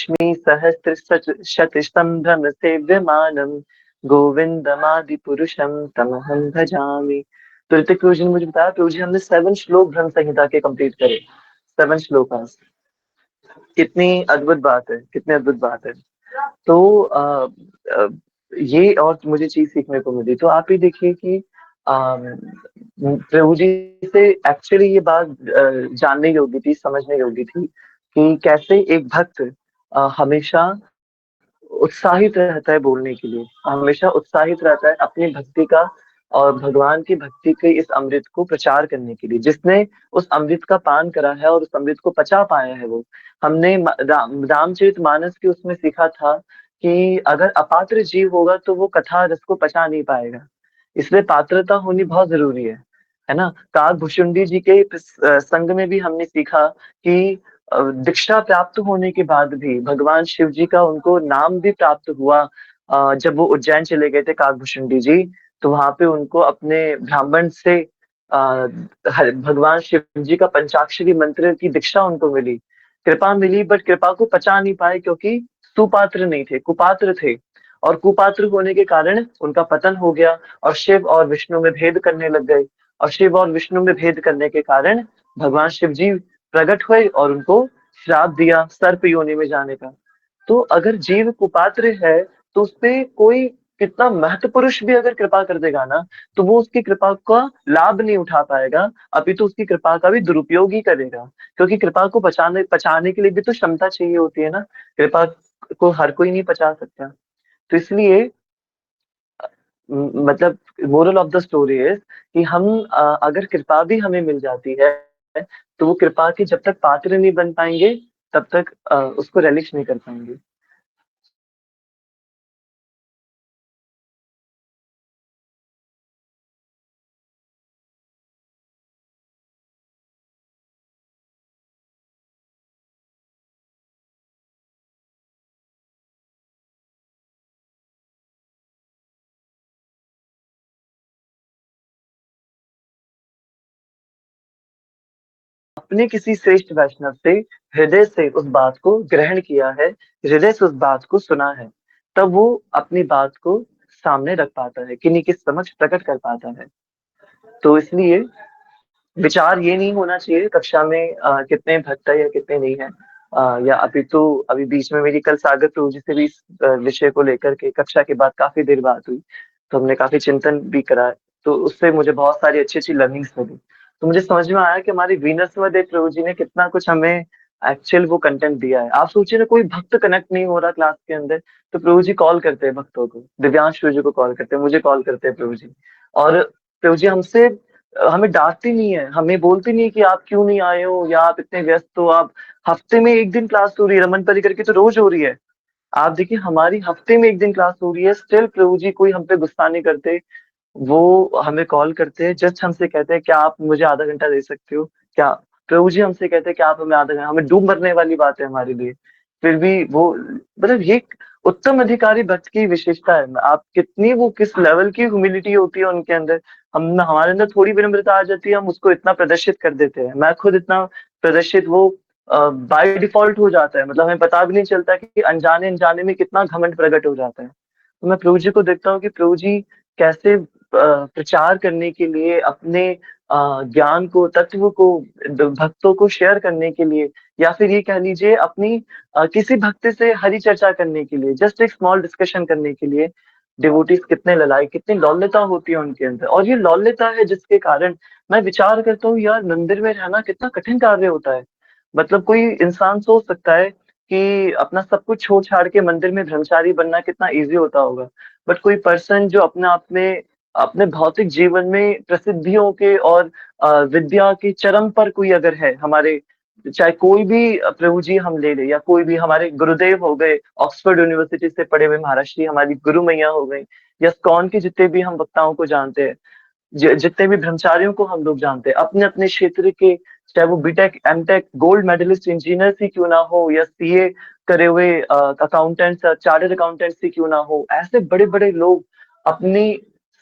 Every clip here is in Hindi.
लक्ष्मी सहस्र शतस्तंभम सेव्यमानम गोविंदमादि पुरुषम तमहं भजामि। तो ऋतिक प्रभु जी ने मुझे बताया, प्रभु जी हमने 7 श्लोक ब्रह्म संहिता के कंप्लीट करे, 7 श्लोक। कितनी अद्भुत बात है, कितनी अद्भुत बात है। तो अ, ये और मुझे चीज सीखने को मिली। तो आप ही देखिए कि प्रभु जी से एक्चुअली ये बात जानने योग्य थी, समझने योग्य थी कि कैसे एक भक्त हमेशा उत्साहित रहता है बोलने के लिए, हमेशा उत्साहित रहता है अपनी भक्ति का और भगवान की भक्ति के इस अमृत को प्रचार करने के लिए। जिसने उस अमृत का पान करा है और उस अमृत को पचा पाया है, वो हमने रामचरितमानस के उसमें सीखा था कि अगर अपात्र जीव होगा तो वो कथा रस को पचा नहीं पाएगा। इसलिए पात्रता होनी बहुत जरूरी है ना। काकभूषुंडी जी के संग में भी हमने सीखा कि दीक्षा प्राप्त होने के बाद भी भगवान शिव जी का उनको नाम भी प्राप्त हुआ। जब वो उज्जैन चले गए थे काकभूषुंडी जी, तो वहां पे उनको अपने ब्राह्मण से भगवान शिव जी का पंचाक्षरी मंत्र की दीक्षा उनको मिली, कृपा मिली। बट कृपा को पचा नहीं पाए क्योंकि सुपात्र नहीं थे, कुपात्र थे। और कुपात्र होने के कारण उनका पतन हो गया और शिव और विष्णु में भेद करने लग गए। और शिव और विष्णु में भेद करने के कारण भगवान शिव जी प्रकट हुए और उनको श्राप दिया सर्प योनि में जाने का। तो अगर जीव कुपात्र है तो उसपे कोई कितना महत्व पुरुष भी अगर कृपा कर देगा ना, तो वो उसकी कृपा का लाभ नहीं उठा पाएगा, अभी तो उसकी कृपा का भी दुरुपयोग ही करेगा। क्योंकि कृपा को पचाने पचाने के लिए भी तो क्षमता चाहिए होती है ना। कृपा को हर कोई नहीं पचा सकता। तो इसलिए मतलब moral of the story is कि हम अगर कृपा भी हमें मिल जाती है, तो वो कृपा के जब तक पात्र नहीं बन पाएंगे तब तक उसको रेलिश नहीं कर पाएंगे। अपने किसी श्रेष्ठ वैष्णव से हृदय से उस बात को ग्रहण किया है, हृदय से उस बात को सुना है, तब वो अपनी बात को सामने रख पाता है, किन्हीं के समक्ष प्रकट कर पाता है। तो इसलिए विचार ये नहीं होना चाहिए कक्षा में कितने भक्त है या कितने नहीं है। या अभी बीच में मेरी कल सागर प्रभु जी से भी इस विषय को लेकर के कक्षा के बाद काफी देर बात हुई, तो हमने काफी चिंतन भी करा। तो उससे मुझे बहुत सारी अच्छी अच्छी लर्निंग्स मिली। तो मुझे समझ में आया कि हमारी वीनसवदेव प्रभु जी ने कितना कुछ हमें एक्चुअल वो कंटेंट दिया है। आप सोचिए ना, कोई भक्त कनेक्ट नहीं हो रहा क्लास के अंदर, तो प्रभु जी कॉल करते हैं भक्तों को, दिव्यांश प्रभु जी को कॉल करते हैं, मुझे कॉल करते हैं प्रभु जी। और प्रभु जी हमसे हमें डांटती नहीं है, हमें बोलती नहीं है कि आप क्यों नहीं आए हो या आप इतने व्यस्त हो। आप हफ्ते में एक दिन क्लास हो रही है, रमन परिकर की तो रोज हो रही है। आप देखिए हमारी हफ्ते में एक दिन क्लास हो रही है, स्टिल प्रभु जी कोई हम पे गुस्सा नहीं करते। वो हमें कॉल करते हैं, जस्ट हमसे कहते हैं क्या आप मुझे आधा घंटा दे सकते हो क्या। प्रभु जी हमसे कहते हैं कि आप हमें आधा घंटा, हमें डूब मरने वाली बात है हमारे लिए, फिर भी वो मतलब ये एक उत्तम अधिकारी भक्त की विशेषता है। आप कितनी वो किस लेवल की ह्यूमिलिटी होती है उनके अंदर। हम हमारे अंदर थोड़ी विनम्रता आ जाती है, हम उसको इतना प्रदर्शित कर देते हैं। मैं खुद इतना प्रदर्शित वो बाय डिफॉल्ट हो जाता है, मतलब हमें पता भी नहीं चलता कि अनजाने अनजाने में कितना घमंड प्रकट हो जाता है। तो मैं प्रभु जी को देखता हूँ कि प्रभु जी कैसे प्रचार करने के लिए अपने ज्ञान को, तत्व को भक्तों को शेयर करने के लिए, या फिर ये कह लीजिए अपनी किसी भक्त से हरि चर्चा करने के लिए, जस्ट एक स्मॉल डिस्कशन करने के लिए डिवोटीज कितने ललायक, कितनी लौल्यता होती है उनके अंदर। और ये लौल्यता है जिसके कारण मैं विचार करता हूँ यार, मंदिर में रहना कितना कठिन कार्य होता है। मतलब कोई इंसान सोच सकता है कि अपना सब कुछ छोड़ छाड़ के मंदिर में ब्रह्मचारी बनना कितना इजी होता होगा। बट कोई पर्सन जो अपने आप में अपने भौतिक जीवन में प्रसिद्धियों के और विद्या के चरम पर कोई अगर है हमारे, चाहे कोई भी प्रभु जी हम ले ले, या कोई भी हमारे गुरुदेव हो गए, ऑक्सफोर्ड यूनिवर्सिटी से पढ़े हुए महाराष्ट्री हमारी गुरु मैया हो गई, या स्कॉन के जितने भी हम वक्ताओं को जानते हैं, जितने भी ब्रह्मचारियों को हम लोग जानते हैं अपने अपने क्षेत्र के, चाहे वो BTech MTech gold medalist engineer ही क्यों ना हो, या सीए करे हुए अकाउंटेंट्स, चार्टर्ड अकाउंटेंट्स ही क्यों ना हो, ऐसे बड़े बड़े लोग अपनी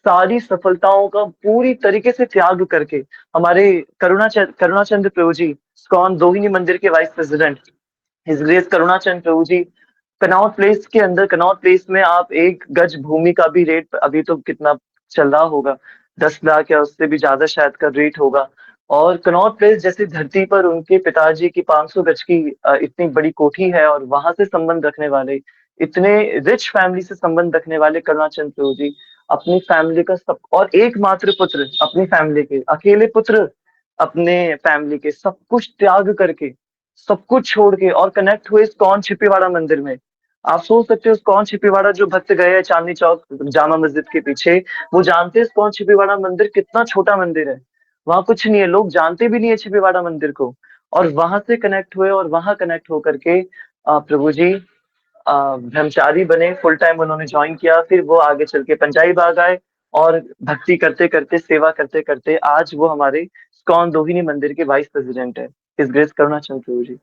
सारी सफलताओं का पूरी तरीके से त्याग करके, हमारे करुणाचंद्र प्रभु जी, स्कॉन दोहिनी मंदिर के वाइस प्रेसिडेंट, हिज ग्रेस करुणाचंद प्रभु जी, कनॉट प्लेस के अंदर, कनॉट प्लेस में आप 1 गज भूमि का भी रेट अभी तो कितना चल रहा होगा, 10 लाख या उससे भी ज्यादा शायद का रेट होगा। और कनॉट प्लेस जैसी धरती पर उनके पिताजी की 500 गज की इतनी बड़ी कोठी है, और वहां से संबंध रखने वाले, इतने रिच फैमिली से संबंध रखने वाले करुणाचंद प्रभु जी अपनी फैमिली का सब, और एकमात्र पुत्र अपनी फैमिली के, अकेले पुत्र अपने फैमिली के, सब कुछ त्याग करके, सब कुछ छोड़ के, और कनेक्ट हुए इस्कॉन छिपीवाड़ा मंदिर में। आप सोच सकते हो इस्कॉन छिपीवाड़ा, जो भक्त गए हैं चांदनी चौक जामा मस्जिद के पीछे, वो जानते हैं इस्कॉन छिपीवाड़ा मंदिर कितना छोटा मंदिर है। वहां कुछ नहीं है, लोग जानते भी नहीं है छिपीवाड़ा मंदिर को। और वहां से कनेक्ट हुए, और वहां कनेक्ट होकर के प्रभु जी ब्रह्मचारी बने, फुल टाइम उन्होंने ज्वाइन किया, फिर वो आगे चल के पंजाबी बाग आए, और भक्ति करते करते, सेवा करते करते आज वो हमारे इस्कॉन दोहिनी मंदिर के वाइस प्रेसिडेंट है, हिज ग्रेस करुणाचंद प्रभु जी।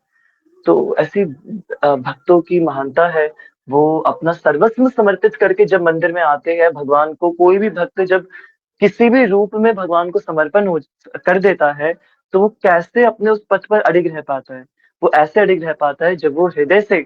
तो ऐसी भक्तों की महानता है। वो अपना सर्वस्व समर्पित करके जब मंदिर में आते हैं भगवान को, कोई भी भक्त जब किसी भी रूप में भगवान को समर्पण हो कर देता है, तो वो कैसे अपने उस पथ पर अडिग रह पाता है। वो ऐसे अडिग रह पाता है जब वो हृदय से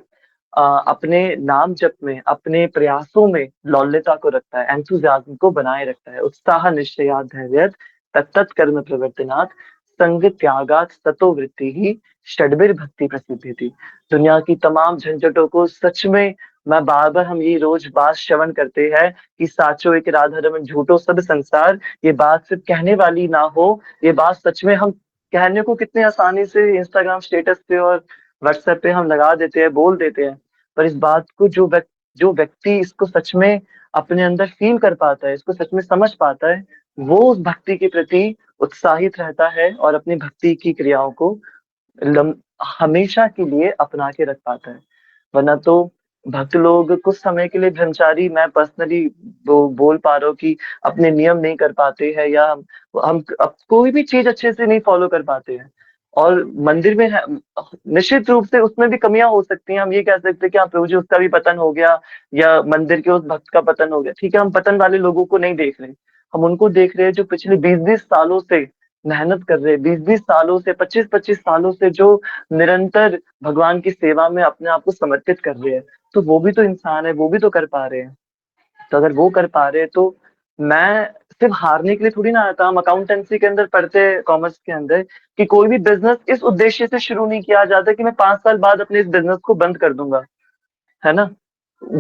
अपने नाम जप में, अपने प्रयासों में लौल्यता को रखता है, एंथुसियाज्म को बनाए रखता है। उत्साह निश्चयात् धैर्य तत्त कर्म प्रवर्तनात् संग त्यागात् ततो वृत्ति ही षड्भिर भक्ति प्रसिद्धि थी। दुनिया की तमाम झंझटों को सच में, मैं बार बार, हम ये रोज बात श्रवण करते हैं कि साचो एक राधा रमन झूठो सब संसार, ये बात सिर्फ कहने वाली ना हो, ये बात सच में हम कहने को कितने आसानी से इंस्टाग्राम स्टेटस पे और व्हाट्सएप पे हम लगा देते हैं, बोल देते हैं। पर इस बात को जो व्यक्ति इसको सच में अपने अंदर फील कर पाता है, इसको सच में समझ पाता है, वो उस भक्ति के प्रति उत्साहित रहता है और अपनी भक्ति की क्रियाओं को लम हमेशा के लिए अपना के रख पाता है। वरना तो भक्त लोग कुछ समय के लिए ब्रह्मचारी, मैं पर्सनली वो बोल पा रहा हूँ कि अपने नियम नहीं कर पाते हैं, या हम अब कोई भी चीज अच्छे से नहीं फॉलो कर पाते हैं। और मंदिर में निश्चित रूप से उसमें भी कमियां हो सकती हैं। हम ये कह सकते हैं कि हाँ प्रभु जी उसका भी पतन हो गया, या मंदिर के उस भक्त का पतन हो गया, ठीक है, हम पतन वाले लोगों को नहीं देख रहे, हम उनको देख रहे हैं जो पिछले 20-20 सालों से मेहनत कर रहे हैं, 20-20 सालों से, 25-25 सालों से जो निरंतर भगवान की सेवा में अपने आप को समर्पित कर रहे हैं। तो वो भी तो इंसान है, वो भी तो कर पा रहे हैं। तो अगर वो कर पा रहे हैं, तो मैं सिर्फ हारने के लिए थोड़ी ना आया था। हम अकाउंटेंसी के अंदर पढ़ते हैं, कॉमर्स के अंदर, कि कोई भी बिजनेस इस उद्देश्य से शुरू नहीं किया जाता कि मैं 5 साल बाद अपने इस बिजनेस को बंद कर दूंगा, है ना।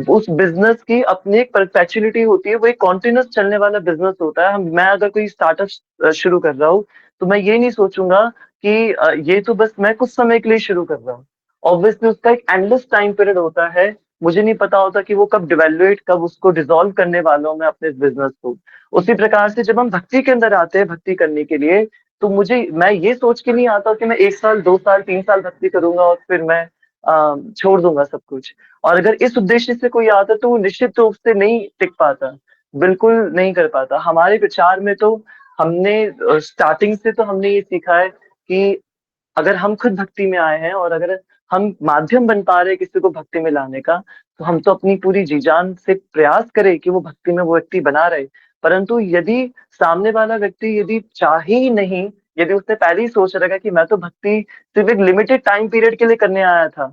उस बिजनेस की अपनी एक परपेचुअलिटी होती है, वो एक कॉन्टिन्यूस चलने वाला बिजनेस होता है। मैं अगर कोई स्टार्टअप शुरू कर रहा हूँ, तो मैं ये नहीं सोचूंगा कि ये तो बस मैं कुछ समय के लिए शुरू कर रहा हूँ। ऑब्वियसली उसका एक एंडलेस टाइम पीरियड होता है। मुझे नहीं पता होता कि वो कब डिवेल्युएट, कब उसको डिसॉल्व करने वाला हूं मैं अपने इस बिजनेस को। उसी प्रकार से जब हम भक्ति के अंदर आते हैं भक्ति करने के लिए, तो मैं ये सोच के नहीं आता कि मैं 1 साल, 2 साल, 3 साल भक्ति करूंगा और फिर मैं छोड़ दूंगा सब कुछ। और अगर इस उद्देश्य से कोई आता, तो वो निश्चित रूप से नहीं टिक पाता, बिल्कुल नहीं कर पाता। हमारे विचार में तो हमने स्टार्टिंग से तो हमने ये सीखा है कि अगर हम खुद भक्ति में आए हैं, और अगर हम माध्यम बन पा रहे हैं किसी को भक्ति में लाने का, तो हम तो अपनी पूरी जी जान से प्रयास करें कि वो भक्ति में वो व्यक्ति बना रहे। परंतु यदि सामने वाला व्यक्ति यदि चाहे ही नहीं, यदि उसने पहले ही सोच रखा कि मैं तो भक्ति सिर्फ एक लिमिटेड टाइम पीरियड के लिए करने आया था,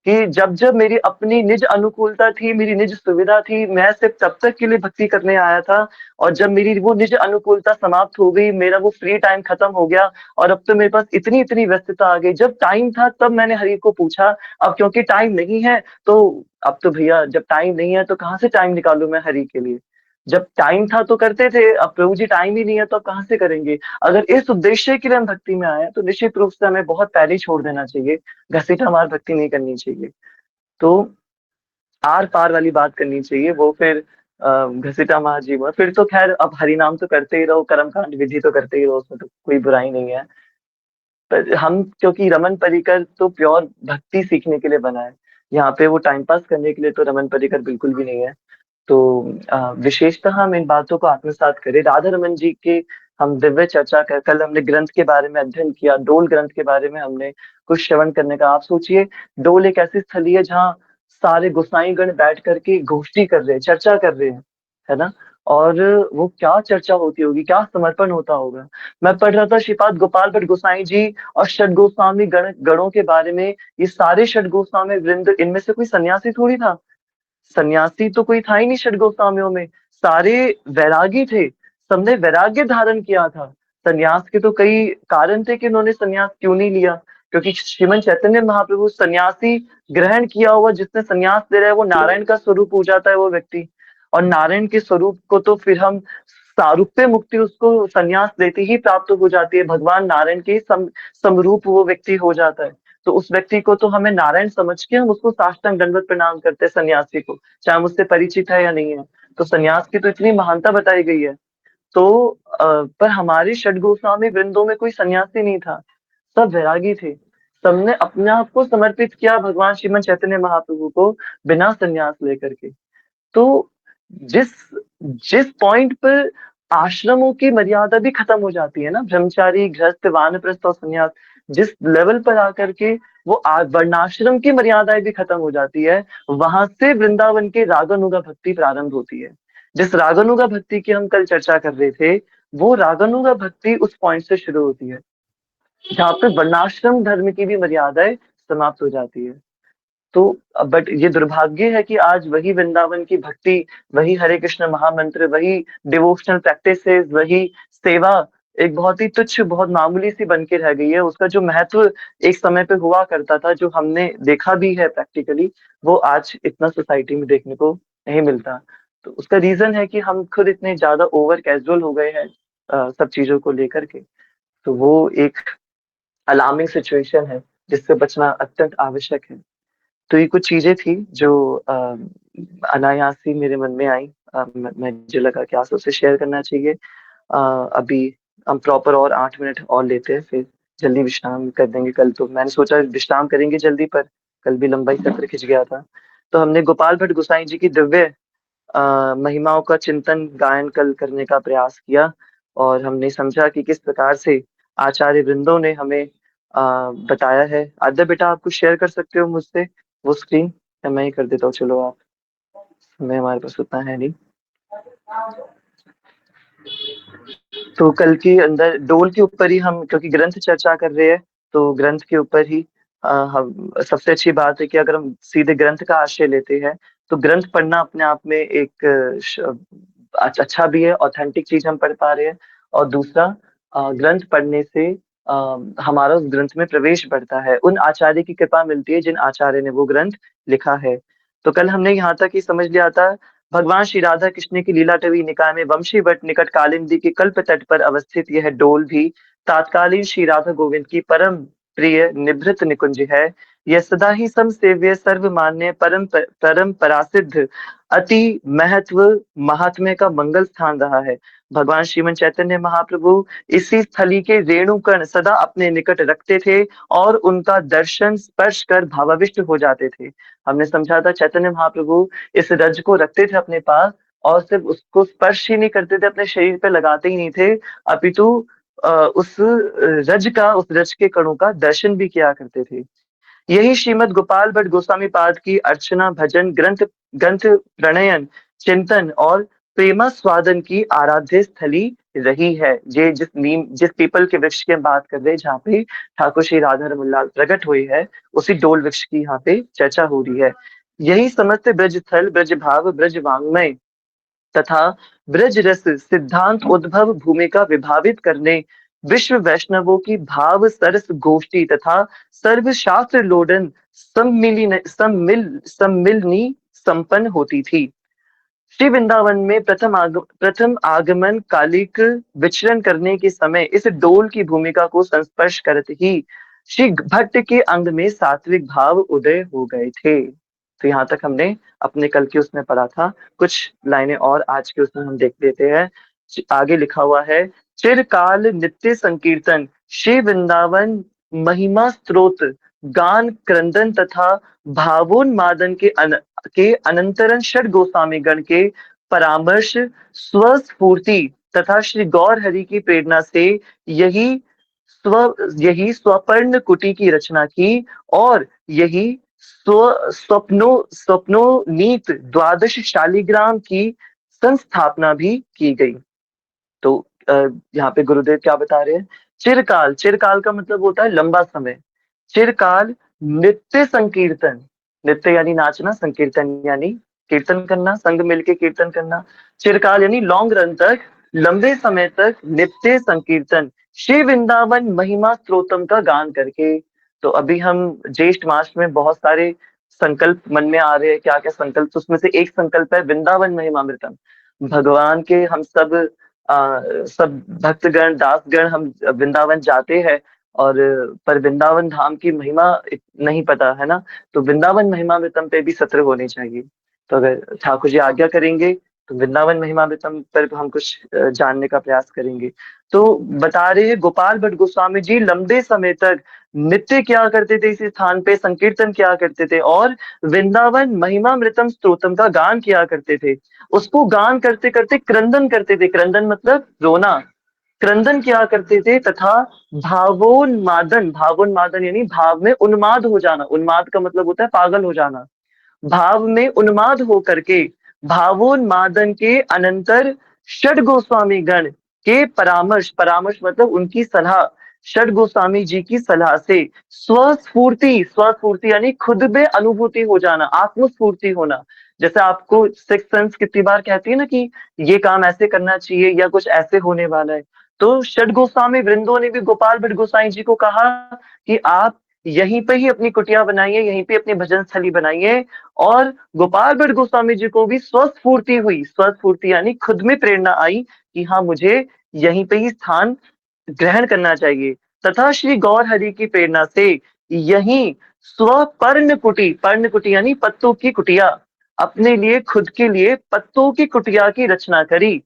कि जब जब मेरी अपनी निज अनुकूलता थी, मेरी निज सुविधा थी, मैं सिर्फ तब तक के लिए भक्ति करने आया था, और जब मेरी वो निज अनुकूलता समाप्त हो गई, मेरा वो फ्री टाइम खत्म हो गया, और अब तो मेरे पास इतनी इतनी व्यस्तता आ गई, जब टाइम था तब मैंने हरि को पूछा, अब क्योंकि टाइम नहीं है, तो अब तो भैया जब टाइम नहीं है तो कहाँ से टाइम निकालूं मैं हरि के लिए। जब टाइम था तो करते थे, अब प्रभु जी टाइम ही नहीं है तो अब कहाँ से करेंगे। अगर इस उद्देश्य के लिए हम भक्ति में आए हैं, तो निश्चित रूप से हमें बहुत पहले ही छोड़ देना चाहिए, घसीटा मार भक्ति नहीं करनी चाहिए। तो आर पार वाली बात करनी चाहिए, वो फिर घसीटा मार जीवन, फिर तो खैर अब हरि नाम तो करते ही रहो, कर्म कांड विधि तो करते ही रहो, उसमें तो कोई बुराई नहीं है। पर हम, क्योंकि रमन परिकर तो प्योर भक्ति सीखने के लिए बना है, यहाँ पे वो टाइम पास करने के लिए तो रमन परिकर बिल्कुल भी नहीं है। तो विशेषतः हम इन बातों को आत्मसात करें। राधा रमन जी के हम दिव्य चर्चा कर, कल हमने ग्रंथ के बारे में अध्ययन किया, डोल ग्रंथ के बारे में हमने कुछ श्रवण करने का। आप सोचिए, डोल एक ऐसी स्थली है जहाँ सारे गोसाईगण बैठ करके गोष्ठी कर रहे हैं, चर्चा कर रहे हैं, है ना। और वो क्या चर्चा होती होगी, क्या समर्पण होता होगा। मैं पढ़ रहा था श्रीपाद गोपाल भट्ट गोसाई जी और षट गोस्वामी गणों के बारे में। ये सारे षट गोस्वामी वृंद, इनमें से कोई सन्यासी थोड़ी था। सन्यासी तो कोई था ही नहीं षट गोस्वामियों में, सारे वैरागी थे, सबने वैराग्य धारण किया था। सन्यास के तो कई कारण थे कि उन्होंने सन्यास क्यों नहीं लिया, क्योंकि श्रीमन चैतन्य महाप्रभु सन्यासी ग्रहण किया हुआ जिसने सन्यास ले रहा है वो नारायण का स्वरूप हो जाता है वो व्यक्ति। और नारायण के स्वरूप को तो फिर हम सारूप्य मुक्ति उसको सन्यास लेते ही प्राप्त हो जाती है, भगवान नारायण के समरूप वो व्यक्ति हो जाता है। तो उस व्यक्ति को तो हमें नारायण समझ के हम उसको साष्टांग दंडवत प्रणाम करते हैं, सन्यासी को, चाहे हम उससे परिचित है या नहीं है। तो सन्यास की तो इतनी महानता बताई गई है। तो पर हमारे षट गोस्वामी वृंदों में कोई सन्यासी नहीं था, सब वैरागी थे। सबने अपने आप को समर्पित किया भगवान श्रीमन चैतन्य महाप्रभु को बिना सन्यास लेकर के। तो जिस जिस पॉइंट पर आश्रमों की मर्यादा भी खत्म हो जाती है ना, ब्रह्मचारी, गृहस्थ, वानप्रस्थ और संन्यास, जिस लेवल पर आकर के वो वर्णाश्रम की मर्यादाएं भी खत्म हो जाती है, वहां से वृंदावन के रागानुगा भक्ति प्रारंभ होती है। जिस रागानुगा भक्ति की हम कल चर्चा कर रहे थे, वो रागानुगा भक्ति उस पॉइंट से शुरू होती है जहाँ पे वर्णाश्रम धर्म की भी मर्यादाएं समाप्त हो जाती है। तो बट ये दुर्भाग्य है कि आज वही वृंदावन की भक्ति, वही हरे कृष्ण महामंत्र, वही डिवोशनल प्रैक्टिसेस, वही सेवा एक बहुत ही तुच्छ, बहुत मामूली सी बन के रह गई है। उसका जो महत्व एक समय पे हुआ करता था, जो हमने देखा भी है प्रैक्टिकली, वो आज इतना सोसाइटी में देखने को नहीं मिलता। तो उसका रीजन है कि हम खुद इतने ज्यादा ओवर कैजुअल हो गए हैं सब चीजों को लेकर के। तो वो एक अलार्मिंग सिचुएशन है जिससे बचना अत्यंत आवश्यक है। तो ये कुछ चीजें थी जो अनायास ही मेरे मन में आई। मुझे लगा कि आपसे उसे शेयर करना चाहिए। अभी हम प्रॉपर और 8 मिनट और लेते हैं, फिर जल्दी विश्राम कर देंगे। कल तो मैंने सोचा विश्राम करेंगे जल्दी, पर कल भी लंबा ही सत्र खिंच गया था। तो हमने गोपाल भट्ट गोसाई जी की दिव्य महिमाओं का चिंतन गायन कल करने का प्रयास किया, और हमने समझा कि किस प्रकार से आचार्य वृंदों ने हमें बताया है। आद्य बेटा, आप कुछ शेयर कर सकते हो मुझसे वो स्क्रीन, या मैं ही कर देता हूँ? चलो आप, मैं हमारे पास उतना है नहीं। तो कल के अंदर डोल के ऊपर ही हम, क्योंकि ग्रंथ चर्चा कर रहे हैं, तो ग्रंथ के ऊपर ही हम, सबसे अच्छी बात है कि अगर हम सीधे ग्रंथ का आश्रय लेते हैं तो ग्रंथ पढ़ना अपने आप में एक अच्छा भी है, ऑथेंटिक चीज हम पढ़ पा रहे हैं। और दूसरा, ग्रंथ पढ़ने से हमारा उस ग्रंथ में प्रवेश बढ़ता है, उन आचार्य की कृपा मिलती है जिन आचार्य ने वो ग्रंथ लिखा है। तो कल हमने यहाँ तक ही समझ लिया था, भगवान श्री राधा कृष्ण की लीलाटवी निकाय में वंशीवट निकट कालिंदी के कल्प तट पर अवस्थित यह डोल भी तात्कालीन श्री राधा गोविंद की परम प्रिय निभृत निकुंज है। यह सदा ही सम सेव्य सर्वमान्य परम परासिद्ध अति महत्व महात्म्य का मंगल स्थान रहा है। भगवान श्रीमन चैतन्य महाप्रभु इसी स्थली के रेणुकण सदा अपने निकट रखते थे और उनका दर्शन स्पर्श कर भावाविष्ट हो जाते थे। हमने समझा था चैतन्य महाप्रभु इस रज को रखते थे अपने पास, और सिर्फ उसको स्पर्श ही नहीं करते थे, अपने शरीर पे लगाते ही नहीं थे, अपितु उस रज के कणों का दर्शन भी किया करते थे। यही श्रीमद गोपाल भट्ट गोस्वामी पाद की अर्चना, भजन, ग्रंथ ग्रंथ प्रणयन, चिंतन और प्रेमा स्वादन की आराध्य स्थली रही है। ये जिस पीपल के वृक्ष की हम बात कर रहे हैं, जहाँ पे ठाकुर श्री राधा रमनलाल प्रकट हुए हैं, उसी डोल वृक्ष की यहाँ पे चर्चा हो रही है। यही समस्त ब्रज स्थल, ब्रज भाव, ब्रज वांग्मय तथा ब्रज रस सिद्धांत उद्भव भूमिका विभावित करने, विश्व वैष्णवों की भाव सरस गोष्ठी तथा सर्व शास्त्र लोडन सम्मिलनी संपन्न होती थी। श्री वृंदावन में प्रथम आगमन कालिक विचरण करने के समय इस डोल की भूमिका को संस्पर्श करते ही श्री भट्ट के अंग में सात्विक भाव उदय हो गए थे। तो यहाँ तक हमने अपने कल के उसमें पढ़ा था। कुछ लाइनें और आज के उसमें हम देख लेते हैं। आगे लिखा हुआ है, चिरकाल नित्य संकीर्तन श्री वृंदावन महिमा स्त्रोत गान क्रंदन तथा भावोन्मादन के अनंतरन षड गोस्वामी गण के परामर्श स्वस्फूर्ति तथा श्री गौर हरि की प्रेरणा से यही यही स्वपर्ण कुटी की रचना की, और यही स्वप्नोनीत द्वादश शालिग्राम की संस्थापना भी की गई। तो यहाँ पे गुरुदेव क्या बता रहे हैं? चिरकाल, चिरकाल का मतलब होता है लंबा समय। चिरकाल नित्य संकीर्तन, नित्य यानी नाचना, संकीर्तन यानी कीर्तन करना, संग मिलके कीर्तन करना। चिरकाल यानी लॉन्ग रन तक, लंबे समय तक नित्य संकीर्तन श्री वृंदावन महिमा स्त्रोतम का गान करके। तो अभी हम ज्येष्ठ मास में बहुत सारे संकल्प मन में आ रहे हैं, क्या क्या संकल्प, तो उसमें से एक संकल्प है वृंदावन महिमामृतम। भगवान के हम सब भक्तगण दासगण हम वृंदावन जाते हैं, और पर वृंदावन धाम की महिमा नहीं पता है ना। तो वृंदावन महिमामृतम पे भी सत्र होने चाहिए। तो अगर ठाकुर जी आज्ञा करेंगे तो वृंदावन महिमामृतम पर हम कुछ जानने का प्रयास करेंगे। तो बता रहे हैं गोपाल भट्ट गोस्वामी जी लंबे समय तक नित्य क्या करते थे, इस स्थान पे संकीर्तन किया करते थे और वृंदावन महिमामृतम स्तोत्रम का गान किया करते थे। उसको गान करते करते क्रंदन करते थे, क्रंदन मतलब रोना, क्रंदन किया करते थे, तथा भावोन्मादन, भावोन्मादन यानी भाव में उन्माद हो जाना, उन्माद का मतलब होता है पागल हो जाना, भाव में उन्माद हो करके भावोन्मादन के अनंतर षड गोस्वामी गण के परामर्श, परामर्श मतलब उनकी सलाह, षड गोस्वामी जी की सलाह से स्वस्फूर्ति, स्वस्फूर्ति यानी खुद में अनुभूति हो जाना, आत्मस्फूर्ति होना। जैसे आपको सिक्स सेंस कितनी बार कहती है ना कि ये काम ऐसे करना चाहिए या कुछ ऐसे होने वाला है। तो षड गोस्वामी वृंदों ने भी गोपाल भट्ट गोसाई जी को कहा कि आप यहीं पे ही अपनी कुटिया बनाइए, यहीं पे अपनी भजन स्थली बनाइए। और गोपाल भट्ट गोस्वामी जी को भी स्वस्फूर्ति हुई, स्वस्फूर्ति यानी खुद में प्रेरणा आई कि हाँ मुझे यहीं पे ही स्थान ग्रहण करना चाहिए। तथा श्री गौर हरि की प्रेरणा से यही स्वपर्ण कुटी, पर्ण कुटी यानी पत्तों की कुटिया, अपने लिए खुद के लिए पत्तों की कुटिया की रचना करी।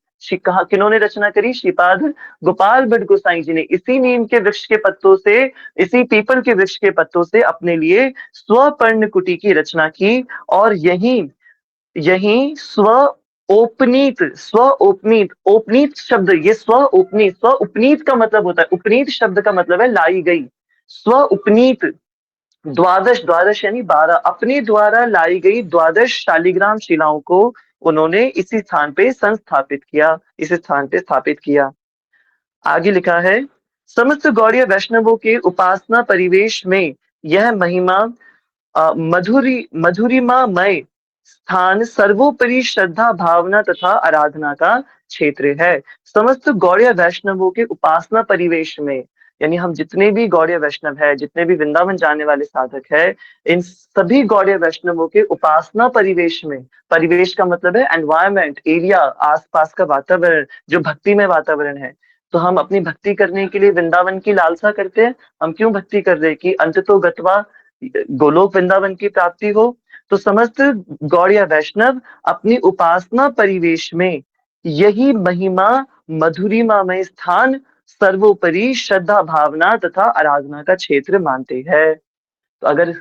कहा किन्होंने रचना करी? श्रीपाद गोपाल भट्ट गोसाई जी ने इसी नीम के वृक्ष के पत्तों से, इसी पीपल के वृक्ष के पत्तों से अपने लिए स्वपर्ण कुटी की रचना की। और यही यही ओपनीत, स्व ओपनीत, ओपनीत शब्द, ये स्व ओपनीत, स्व उपनीत का मतलब होता है, उपनीत शब्द का मतलब है लाई गई, स्व उपनीत द्वादश, द्वादश यानी 12, अपने द्वारा लाई गई द्वादश शालिग्राम शिलाओं को उन्होंने इसी स्थान पे संस्थापित किया, इस स्थान पे स्थापित किया। आगे लिखा है समस्त गौड़ीय वैष्णवों के उपासना परिवेश में यह महिमा मधुरिमामय स्थान सर्वोपरि श्रद्धा भावना तथा आराधना का क्षेत्र है। समस्त गौड़ीय वैष्णवों के उपासना परिवेश में, यानी हम जितने भी गौड़ीय वैष्णव है, जितने भी वृंदावन जाने वाले साधक है, इन सभी गौड़ीय वैष्णवों के उपासना परिवेश में, परिवेश का मतलब है एनवायरमेंट, एरिया, आसपास का वातावरण, जो भक्तिमय वातावरण है। तो हम अपनी भक्ति करने के लिए वृंदावन की लालसा करते हैं। हम क्यों भक्ति कर रहे हैं? कि अंततो गत्वा गोलोक वृंदावन की प्राप्ति हो। तो समस्त गौड़ीय वैष्णव अपनी उपासना परिवेश में यही महिमा मधुरिमामय स्थान सर्वोपरि श्रद्धा भावना तथा आराधना का क्षेत्र मानते हैं। तो अगर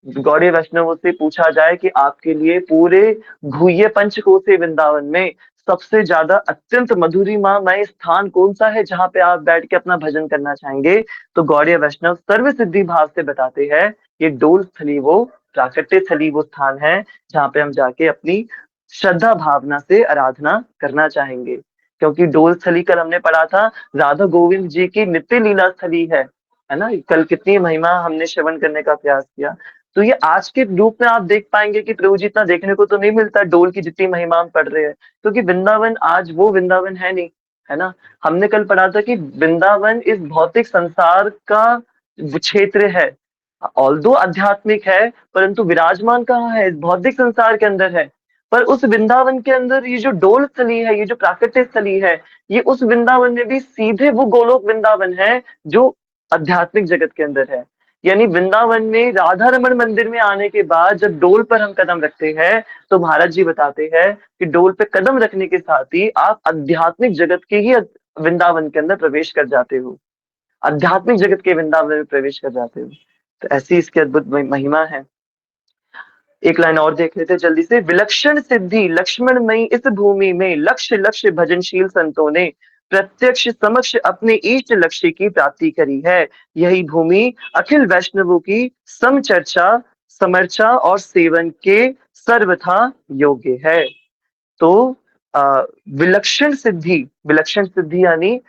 गौड़ीय वैष्णवों से पूछा जाए कि आपके लिए पूरे गुह्य पंचकोसी वृंदावन में सबसे ज्यादा अत्यंत मधुरिमामय स्थान कौन सा है जहाँ पे आप बैठ के अपना भजन करना चाहेंगे, तो गौड़ीय वैष्णव सर्व सिद्धि भाव से बताते हैं ये डोल स्थली, वो प्राकट्य स्थली, वो स्थान है जहाँ पे हम जाके अपनी श्रद्धा भावना से आराधना करना चाहेंगे। क्योंकि डोल स्थली कल हमने पढ़ा था राधा गोविंद जी की नित्य लीला स्थली है ना। कल कितनी महिमा हमने श्रवण करने का प्रयास किया। तो ये आज के रूप में आप देख पाएंगे कि प्रभु जी इतना देखने को तो नहीं मिलता डोल की जितनी महिमा हम पढ़ रहे हैं, क्योंकि वृंदावन आज वो वृंदावन है नहीं, है ना। हमने कल पढ़ा था कि वृंदावन इस भौतिक संसार का क्षेत्र है, ऑल्दो आध्यात्मिक है, परंतु विराजमान कहाँ है? इस भौतिक संसार के अंदर है। पर उस वृंदावन के अंदर ये जो डोल स्थली है, ये जो प्राकृतिक स्थली है, ये उस वृंदावन में भी सीधे वो गोलोक वृंदावन है जो आध्यात्मिक जगत के अंदर है। यानी वृंदावन में राधा रमन मंदिर में आने के बाद जब डोल पर हम कदम रखते हैं, तो महाराज जी बताते हैं कि डोल पे कदम रखने के साथ ही आप आध्यात्मिक जगत के ही वृंदावन के अंदर प्रवेश कर जाते हो, आध्यात्मिक जगत के वृंदावन में प्रवेश कर जाते हो। तो ऐसी इसकी अद्भुत महिमा है। एक लाइन और देख लेते जल्दी से। विलक्षण सिद्धि लक्ष्मणमयी इस भूमि में लक्ष्य लक्ष्य भजनशील संतों ने प्रत्यक्ष समक्ष अपने इष्ट लक्ष्य की प्राप्ति करी है। यही भूमि अखिल वैष्णवों की समचर्चा, समर्चा और सेवन के सर्वथा योग्य है। तो विलक्षण सिद्धि यानी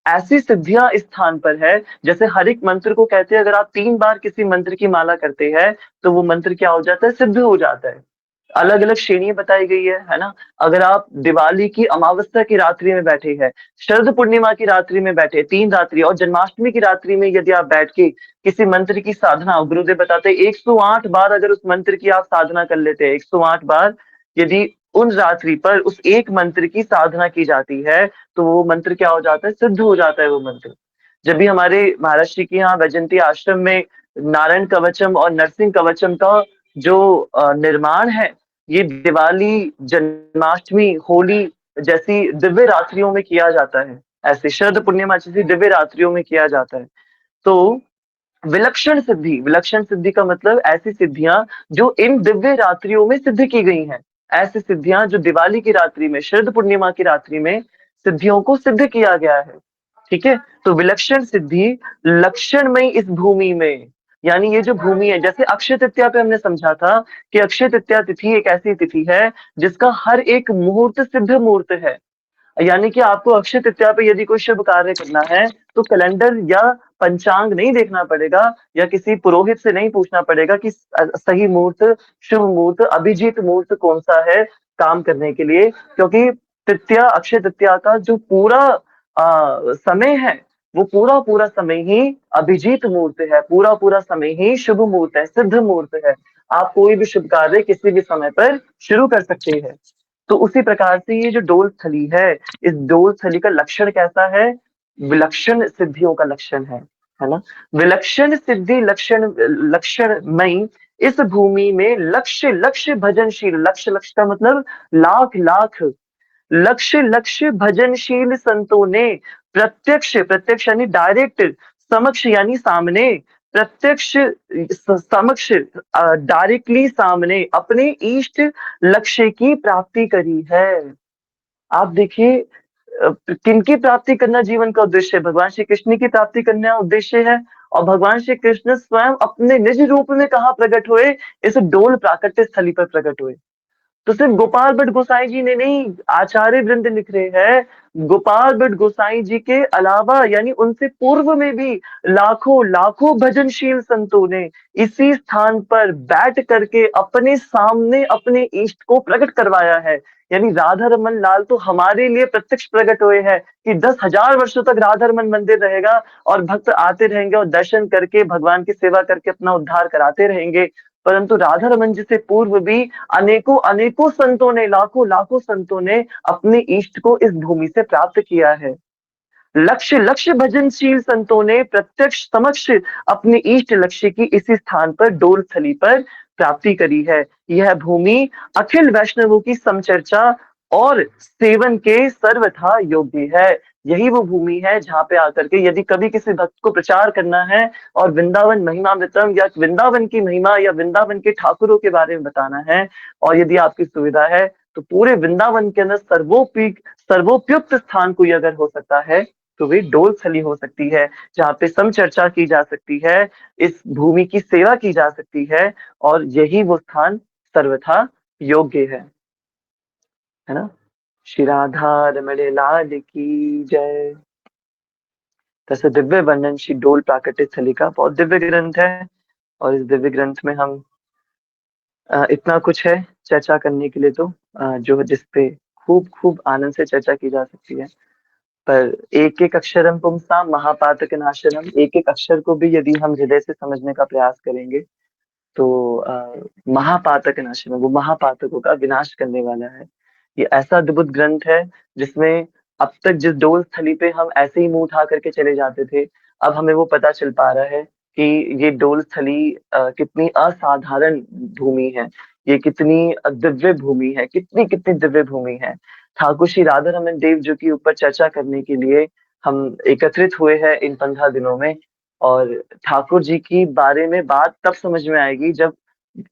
ऐसी सिद्धियां इस स्थान पर है, जैसे हर एक मंत्र को कहते हैं, अगर आप 3 बार किसी मंत्र की माला करते हैं, तो वो मंत्र क्या हो जाता है? सिद्ध हो जाता है। अलग-अलग श्रेणियाँ बताई गई है ना? अगर आप दिवाली की अमावस्या की रात्रि में बैठे हैं, शरद पूर्णिमा की रात्रि में बैठे, 3 रात्रि और जन्माष्टमी की रात्रि में यदि आप बैठ के किसी मंत्र की साधना, गुरुदेव बताते हैं 108 बार अगर उस मंत्र की आप साधना कर लेते हैं, 108 बार यदि उन रात्रि पर उस एक मंत्र की साधना की जाती है, तो वो मंत्र क्या हो जाता है? सिद्ध हो जाता है वो मंत्र। जब भी हमारे महाराज जी के यहाँ वैजयंती आश्रम में नारायण कवचम और नरसिंह कवचम का जो निर्माण है, ये दिवाली, जन्माष्टमी, होली जैसी दिव्य रात्रियों में किया जाता है। ऐसे शरद पूर्णिमा जैसी दिव्य रात्रियों में किया जाता है। तो विलक्षण सिद्धि का मतलब ऐसी सिद्धियां जो इन दिव्य रात्रियों में सिद्ध की गई हैं। ऐसी सिद्धियां जो दिवाली की रात्रि में, शरद पूर्णिमा की रात्रि में सिद्धियों को सिद्ध किया गया है। ठीक है? तो विलक्षण सिद्धि लक्षणमयी इस भूमि में, यानी ये जो भूमि है, जैसे अक्षय तृतीया पे हमने समझा था कि अक्षय तृतीया तिथि एक ऐसी तिथि है जिसका हर एक मुहूर्त सिद्ध मुहूर्त है। यानी कि आपको अक्षय तृतीया पे यदि कोई शुभ कार्य करना है, तो कैलेंडर या पंचांग नहीं देखना पड़ेगा या किसी पुरोहित से नहीं पूछना पड़ेगा कि सही मुहूर्त, शुभ मुहूर्त, अभिजीत मुहूर्त कौन-सा है काम करने के लिए, क्योंकि अक्षय तृतीया का जो पूरा समय है, वो पूरा-पूरा समय ही अभिजीत मुहूर्त है, पूरा-पूरा समय ही शुभ मुहूर्त है, सिद्ध मुहूर्त है। आप कोई भी शुभ कार्य किसी भी समय पर शुरू कर सकते हैं। तो उसी प्रकार से ये जो डोल स्थली है, इस डोल स्थली का लक्षण कैसा है? विलक्षण सिद्धियों का लक्षण है ना? विलक्षण सिद्धि लक्षणमयी इस भूमि में लक्ष्य भजनशील, लक्ष्य का मतलब लाख लक्ष्य भजनशील संतों ने प्रत्यक्ष यानी डायरेक्ट, समक्ष यानी सामने, प्रत्यक्ष समक्ष डायरेक्टली सामने अपने इष्ट लक्ष्य की प्राप्ति करी है। आप देखिए किनकी प्राप्ति करना जीवन का उद्देश्य है? भगवान श्री कृष्ण की प्राप्ति करना उद्देश्य है। और भगवान श्री कृष्ण स्वयं अपने निज रूप में कहाँ प्रकट हुए? इस डोल प्राकट्य स्थली पर प्रकट हुए। तो सिर्फ गोपाल भट्ट गोसाई जी ने नहीं, आचार्य वृंद लिख रहे हैं, गोपाल भट्ट गोसाई जी के अलावा यानी उनसे पूर्व में भी लाखों भजनशील संतों ने इसी स्थान पर बैठ करके अपने सामने अपने इष्ट को प्रकट करवाया है। यानी राधा रमन लाल तो हमारे लिए प्रत्यक्ष प्रकट हुए हैं कि 10,000 वर्षों तक राधा रमन मंदिर रहेगा और भक्त आते रहेंगे और दर्शन करके भगवान की सेवा करके अपना उद्धार कराते रहेंगे। परंतु राधा रमन जी से पूर्व भी अनेकों संतों ने, लाखों संतों ने अपने इष्ट को इस भूमि से प्राप्त किया है। लक्ष्य भजनशील संतों ने प्रत्यक्ष समक्ष अपने इष्ट लक्ष्य की इसी स्थान पर डोल स्थली पर प्राप्ति करी है। यह भूमि अखिल वैष्णवों की समचर्चा और सेवन के सर्वथा योग्य है। यही वो भूमि है जहाँ पे आकर के यदि कभी किसी भक्त को प्रचार करना है और वृंदावन महिमामृतम या वृंदावन की महिमा या वृंदावन के ठाकुरों के बारे में बताना है, और यदि आपकी सुविधा है तो पूरे वृंदावन के अंदर सर्वोपयुक्त स्थान कोई अगर हो सकता है तो वे डोल स्थली हो सकती है, जहाँ पे समचर्चा की जा सकती है, इस भूमि की सेवा की जा सकती है, और यही वो स्थान सर्वथा योग्य है ना? श्री राधा रमण लाल की जय। तैसे दिव्य वर्णन श्री डोल प्राकट्य स्थली का बहुत दिव्य ग्रंथ है, और इस दिव्य ग्रंथ में हम इतना कुछ है चर्चा करने के लिए, तो जो जिसपे खूब आनंद से चर्चा की जा सकती है। पर एक अक्षरम पुंसाम महापातक नाशनम, एक अक्षर को भी यदि हम हृदय से समझने का प्रयास करेंगे तो महापातक नाशनम, वो महापातकों का विनाश करने वाला है। ये ऐसा अद्भुत ग्रंथ है जिसमें अब तक जिस डोल स्थली पे हम ऐसे ही मुंह उठा करके चले जाते थे, अब हमें वो पता चल पा रहा है कि ये डोल स्थली कितनी असाधारण भूमि है, ये कितनी दिव्य भूमि है, कितनी दिव्य भूमि है। ठाकुर श्री राधा रमन देव जी के ऊपर चर्चा करने के लिए हम एकत्रित हुए हैं इन 15 दिनों में, और ठाकुर जी की बारे में बात तब समझ में आएगी जब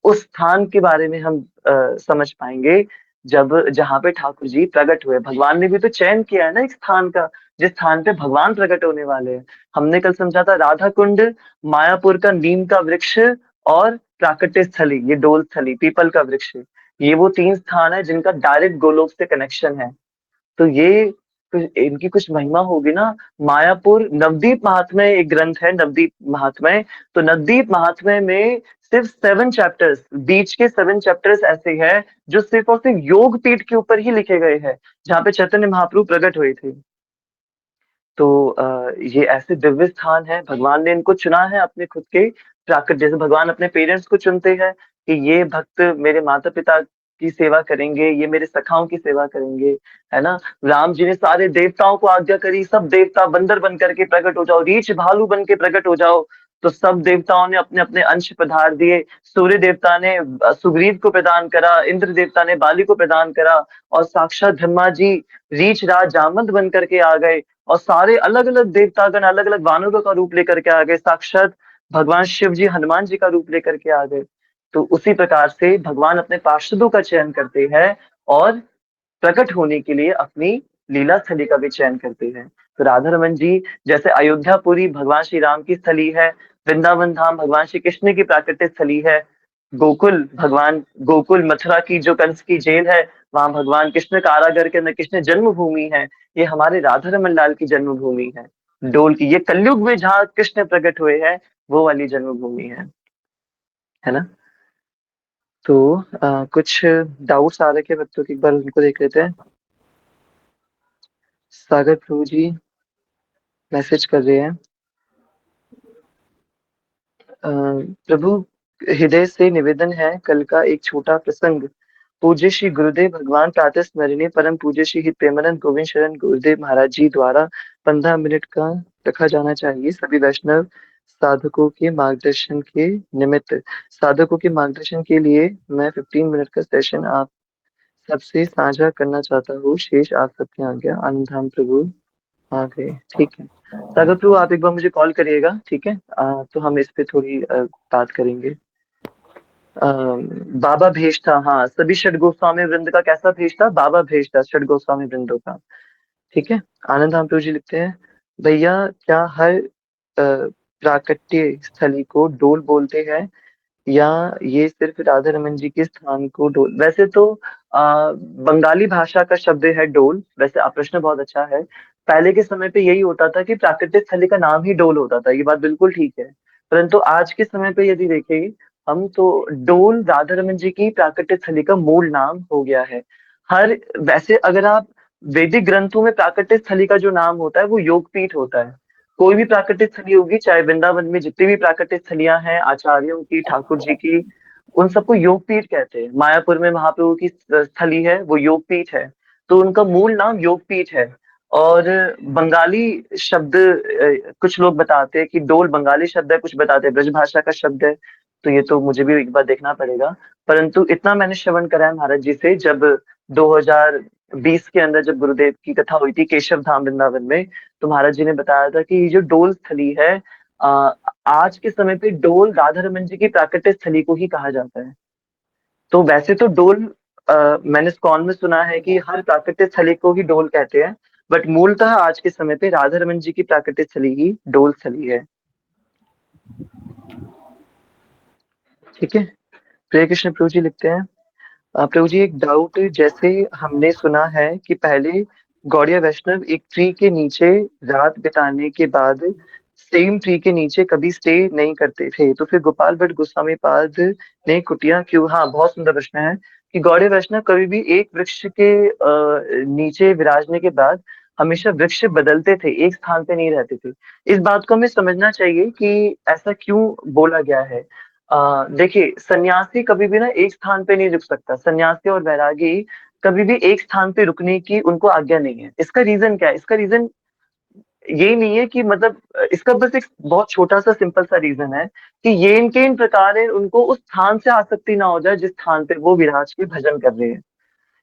उस स्थान के बारे में हम समझ पाएंगे, जब जहाँ पे ठाकुर जी प्रकट हुए। भगवान ने भी तो चयन किया है ना एक स्थान का, जिस स्थान पे भगवान प्रकट होने वाले हैं। हमने कल समझा था राधा कुंड, मायापुर का नीम का वृक्ष और प्राकट्य स्थली, ये डोल स्थली पीपल का वृक्ष, ये वो 3 स्थान है जिनका डायरेक्ट गोलोक से कनेक्शन है। तो ये इनकी कुछ महिमा होगी ना। मायापुर नवदीप महात्म्य एक ग्रंथ है, नवदीप महात्म्य। तो नवदीप महात्म्य में सिर्फ 7 चैप्टर्स, बीच के 7 चैप्टर्स ऐसे हैं जो सिर्फ और सिर्फ योग पीठ के ऊपर ही लिखे गए हैं, जहाँ पे चैतन्य महाप्रभु प्रकट हुए थे। तो ये ऐसे दिव्य स्थान है, भगवान ने इनको चुना है अपने खुद के प्राकृत, जैसे भगवान अपने पेरेंट्स को चुनते हैं कि ये भक्त मेरे माता पिता की सेवा करेंगे, ये मेरे सखाओं की सेवा करेंगे, है ना। राम जी ने सारे देवताओं को आज्ञा करी, सब देवता बंदर बन करके प्रकट हो जाओ, रीछ भालू बन के प्रकट हो जाओ। तो सब देवताओं ने अपने अपने अंश पधार दिए। सूर्य देवता ने सुग्रीव को प्रदान करा, इंद्र देवता ने बाली को प्रदान करा, और साक्षात ब्रह्मा जी रीछ राज जामवंत बन करके आ गए। और सारे अलग अलग देवतागण अलग अलग वानरों का रूप लेकर के आ गए, साक्षात भगवान शिव जी हनुमान जी का रूप लेकर के आ गए। तो उसी प्रकार से भगवान अपने पार्षदों का चयन करते हैं और प्रकट होने के लिए अपनी लीला स्थली का भी चयन करते हैं। तो राधा रमन जी, जैसे अयोध्यापुरी भगवान श्री राम की स्थली है, वृंदावन धाम भगवान श्री कृष्ण की प्राकृतिक स्थली है, गोकुल भगवान गोकुल मथुरा की जो कंस की जेल है, वहां भगवान कृष्ण कारागार के अंदर कृष्ण जन्मभूमि है। ये हमारे राधा रमन लाल की जन्मभूमि है, डोल की। ये कलयुग में जहाँ कृष्ण प्रकट हुए हैं, वो वाली जन्मभूमि है ना। तो कुछ डाउट्स आ रखे बच्चों के, एक बार उनको देख लेते हैं। सागर प्रभु जी मैसेज कर रहे हैं। प्रभु, हृदय से निवेदन है, कल का एक छोटा प्रसंग। पूज्य श्री गुरुदेव भगवान प्रातः स्मरणीय परम पूज्य श्री हित प्रेमानंद गोविंद शरण गुरुदेव महाराज जी द्वारा 15 मिनट का रखा जाना चाहिए, सभी वैष्णव साधकों के मार्गदर्शन के निमित्त। साधकों के मार्गदर्शन के लिए मैं 15 मिनट का सेशन आप सबसे साझा करना चाहता हूँ, शेष आप सबकी आज्ञा। आनंद धाम प्रभु आ गए, ठीक है। सागर प्रभु, आप एक बार मुझे कॉल करिएगा, ठीक है। तो हम इस पे थोड़ी बात करेंगे। बाबा भेष था, हाँ, सभी षड गोस्वामी वृंद का कैसा भेष था? बाबा भेष था षड गोस्वामी वृंदों का, ठीक है। आनंद राम प्रभु जी लिखते हैं, भैया क्या हर प्राकट्य स्थली को डोल बोलते हैं, या ये सिर्फ राधा रमन जी के स्थान को डोल? वैसे तो बंगाली भाषा का शब्द है डोल। वैसे आप, प्रश्न बहुत अच्छा है। पहले के समय पे यही होता था कि प्राकृतिक स्थली का नाम ही डोल होता था, ये बात बिल्कुल ठीक है। परंतु आज के समय पे यदि देखें हम, तो डोल राधा रमन जी की प्राकृतिक स्थली का मूल नाम हो गया है। हर, वैसे अगर आप वैदिक ग्रंथों में प्राकृतिक स्थली का जो नाम होता है वो योगपीठ होता है। कोई भी प्राकृतिक स्थली होगी, चाहे वृंदावन में जितनी भी प्राकृतिक स्थलियां हैं आचार्यों की, ठाकुर जी की, उन सबको योगपीठ कहते हैं। मायापुर में महाप्रभु की स्थली है, वो योगपीठ है। तो उनका मूल नाम योगपीठ है। और बंगाली शब्द, कुछ लोग बताते हैं कि डोल बंगाली शब्द है, कुछ बताते हैं ब्रजभाषा का शब्द है। तो ये तो मुझे भी एक बार देखना पड़ेगा। परंतु इतना मैंने श्रवण करा है महाराज जी से, जब 2020 के अंदर जब गुरुदेव की कथा हुई थी केशव धाम वृंदावन में, तो महाराज जी ने बताया था कि ये जो डोल स्थली है, आ, आज के समय पे डोल राधा रमन जी की प्राकृतिक स्थली को ही कहा जाता है। तो वैसे तो डोल, मैंने इस्कॉन में सुना है कि हर प्राकृतिक स्थली को ही डोल कहते हैं, बट मूलतः आज के समय पे राधा रमन जी की प्राकृतिक स्थली ही डोल स्थली है, ठीक है। प्रिय कृष्ण प्रभु जी लिखते हैं, प्रभु जी एक डाउट, जैसे हमने सुना है कि पहले गौड़िया वैष्णव एक ट्री के नीचे रात बिताने के बाद सेम ट्री के नीचे कभी स्टे नहीं करते थे, तो फिर गोपाल भट्ट गोस्वामी पाद ने कुटिया क्यों? हाँ, बहुत सुंदर प्रश्न है कि गौड़िया वैष्णव कभी भी एक वृक्ष के नीचे विराजने के बाद हमेशा वृक्ष बदलते थे, एक स्थान पे नहीं रहते थे। इस बात को हमें समझना चाहिए कि ऐसा क्यों बोला गया है। देखिए, सन्यासी कभी भी ना एक स्थान पे नहीं रुक सकता। सन्यासी और वैरागी कभी भी एक स्थान पे रुकने की उनको आज्ञा नहीं है। इसका रीजन क्या है? इसका रीजन ये नहीं है कि मतलब, इसका बस एक बहुत छोटा सा सिंपल सा रीजन है कि ये इनके इन प्रकार है, उनको उस स्थान से आसक्ति ना हो जाए जिस स्थान पे वो विराज के भजन कर रहे हैं।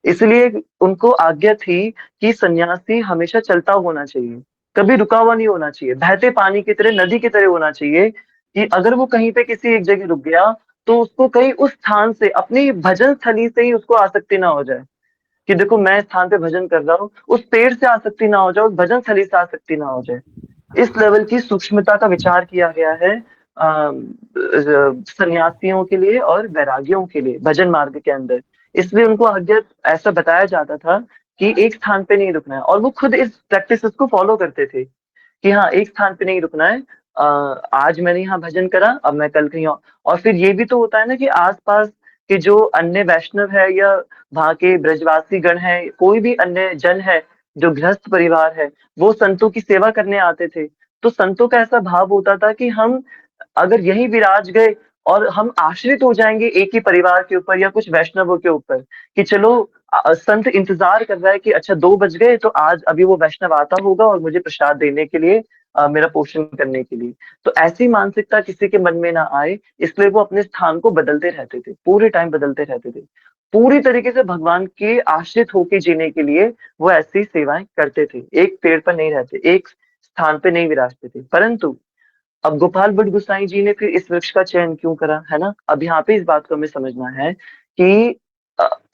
इसलिए उनको आज्ञा थी कि सन्यासी हमेशा चलता होना चाहिए, कभी रुका हुआ नहीं होना चाहिए, बहते पानी की तरह, नदी की तरह होना चाहिए। कि अगर वो कहीं पे किसी एक जगह रुक गया, तो उसको कहीं उस स्थान से, अपनी भजन स्थली से ही उसको आसक्ति ना हो जाए कि देखो मैं इस स्थान पे भजन कर रहा हूँ, उस पेड़ से आसक्ति ना हो जाए, उस भजन स्थली से आसक्ति ना हो जाए। इस लेवल की सूक्ष्मता का विचार किया गया है सन्यासियों के लिए और वैरागियों के लिए भजन मार्ग के अंदर। इसलिए उनको आज्ञा ऐसा बताया जाता था कि एक स्थान पे नहीं रुकना है, और वो खुद इस प्रैक्टिसेस को फॉलो करते थे कि हाँ, एक स्थान पे नहीं रुकना है। आज मैंने यहाँ भजन करा, अब मैं कल कहीं और फिर ये भी तो होता है ना कि आस-पास के जो अन्य वैष्णव है या वहाँ के ब्रजवासी गण हैं, कोई भी अन्य जन है, जो गृहस्थ परिवार है, वो संतों की सेवा करने आते थे। तो संतों का ऐसा भाव होता था कि हम अगर यहीं विराज गए और हम आश्रित हो जाएँगे एक ही परिवार के ऊपर या कुछ वैष्णवों के ऊपर, कि चलो संत इंतज़ार कर रहा है कि अच्छा 2 बज गए तो आज अभी वो वैष्णव आता होगा और मुझे प्रसाद देने के लिए, मेरा पोषण करने के लिए। तो ऐसी मानसिकता किसी के मन में ना आए, इसलिए वो अपने स्थान को बदलते रहते थे, पूरे टाइम बदलते रहते थे। पूरी तरीके से भगवान के आश्रित होके जीने के लिए वो ऐसी सेवाएँ करते थे। एक पेड़ पर नहीं रहते, एक स्थान पे नहीं विराजते थे। परंतु अब गोपाल भट्ट गोसाई जी ने फिर इस वृक्ष का चयन क्यों करा, है ना? अब यहाँ पे इस बात को हमें समझना है कि